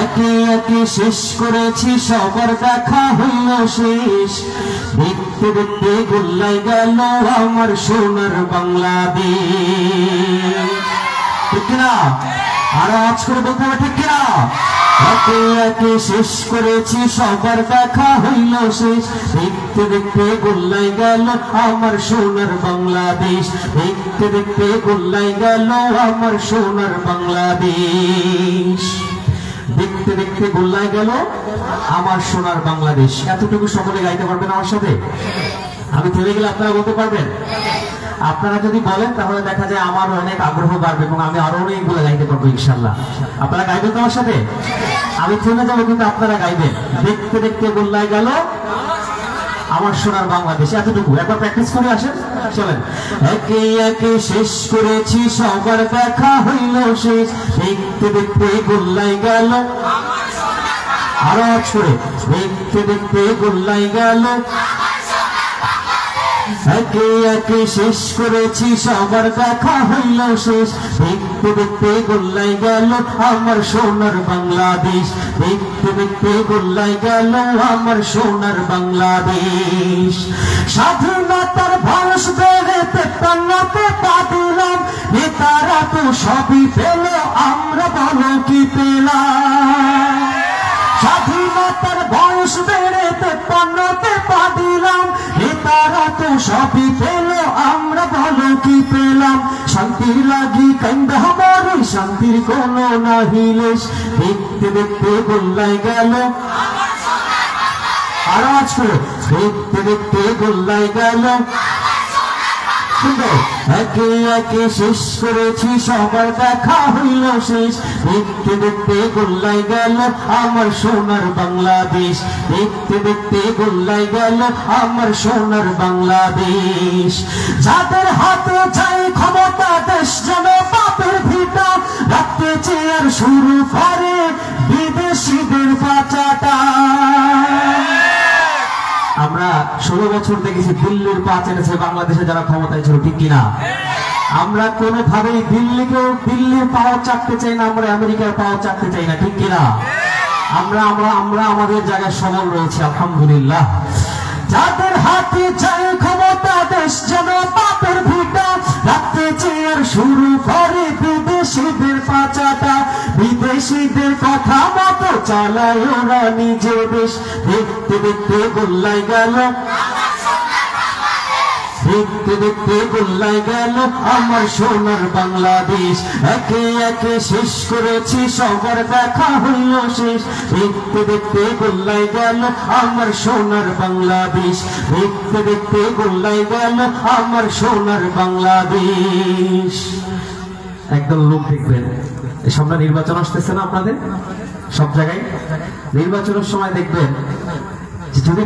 একে একে শেষ করেছি সবার দেখা হইল শেষ। দেখতে দেখতে গোল্লাই গেল আমার সোনার বাংলাদেশ। ঠিক কিনা? আরো আজ করে বলতে হবে, ঠিক কিনা? একে একে শেষ করেছি সবার দেখা হইল শেষ। দেখতে দেখতে গোল্লাই গেল আমার সোনার বাংলাদেশ। দেখতে দেখতে গোল্লাই গেল আমার সোনার বাংলাদেশ। দেখতে দেখতে গোল্লাই গেল আমার সোনার বাংলাদেশ। এতটুকু সকলে গাইতে পারবেন আমার সাথে? আমি থেমে গেলে আপনারা বলতে পারবেন? আপনারা যদি বলেন তাহলে দেখা যায় আমার অনেক আগ্রহ বাড়বে এবং আমি আরো অনেকগুলো গাইতে পারবো ইনশাল্লাহ। আপনারা গাইবেন তো আমার সাথে? আমি থেমে যাবো কিন্তু আপনারা গাইবেন। দেখতে দেখতে গোল্লাই গেল আমার সোনার বাংলাদেশ। এতটুকু একবার প্র্যাকটিস করে আসেন, চলেন। একে একে শেষ করেছি সবার দেখা হইল শেষ। দেখতে দেখতে গোল্লাই গেল আরো ছড়ে। দেখতে দেখতে গোল্লাই গেল। একে একে শেষ করেছি সবার দেখা হইল শেষ। দেখতে দেখতে গোল্লাই গেল আমার সোনার বাংলাদেশ। দেখতে দেখতে গোল্লাই গেল আমার সোনার বাংলাদেশ। স্বাধীনতার বয়স বেড়ে 53তে পা দিলাম। নেতারা তো সবই পেল, আমরা বলো কি পেলাম? স্বাধীনতার বয়স বেড়ে 53তে পা দিলাম। নেতারা তো সবই পেল, আমরা বলো কি পেলাম? শান্তির লাগি কান্দা মরি, শান্তির কোনো নাহিলেশ। দেখতে দেখতে গোল্লাই গেল আর আজ করে। দেখতে দেখতে গোল্লাই গেল। একে একে শেষ করেছি সবার দেখা হইল শেষ। দেখতে দেখতে গোল্লাই গেল আমার সোনার বাংলাদেশ। দেখতে দেখতে গোল্লাই গেল আমার সোনার বাংলাদেশ। যাদের হাতে চাই ক্ষমতা, দেশ যেন পাপের ভিটা। রাখতে চেয়ার শুরু করে বিদেশিদের পাচাটা। আমরা 16 বছর দেখেছি দিল্লির পা চেনেছে বাংলাদেশে যারা ক্ষমতায় ছিল, ঠিক কিনা? আমরা কোনোভাবেই দিল্লির পাও চাকতে চাই না, আমরা আমেরিকার পাও চাকতে চাই না, ঠিক কিনা? আমরা আমরা আমরা আমাদের জায়গায় সবল রয়েছে আলহামদুলিল্লাহ। যাদের হাতে চাই ক্ষমতা, দেশ যেন পাপের ভিটা। রাখতে চেয়ার শুরু করে বিদেশিদের পাচাটা। বিদেশিদের কথা মতো চালায় ওরা নিজের দেশ। দেখতে দেখতে গোল্লাই গেল। দেখতে দেখতে গোল্লাই গেল আমার সোনার বাংলাদেশ। একে একে শেষ করেছি সবার দেখা হইল শেষ। দেখতে দেখতে গোল্লাই গেল আমার সোনার বাংলাদেশ। দেখতে দেখতে গোল্লাই গেল আমার সোনার বাংলাদেশ। একদম লোক দেখবেন, এই সামনে নির্বাচন আসতেছে না আপনাদের সব জায়গায়। নির্বাচনের সময় দেখবেন যদি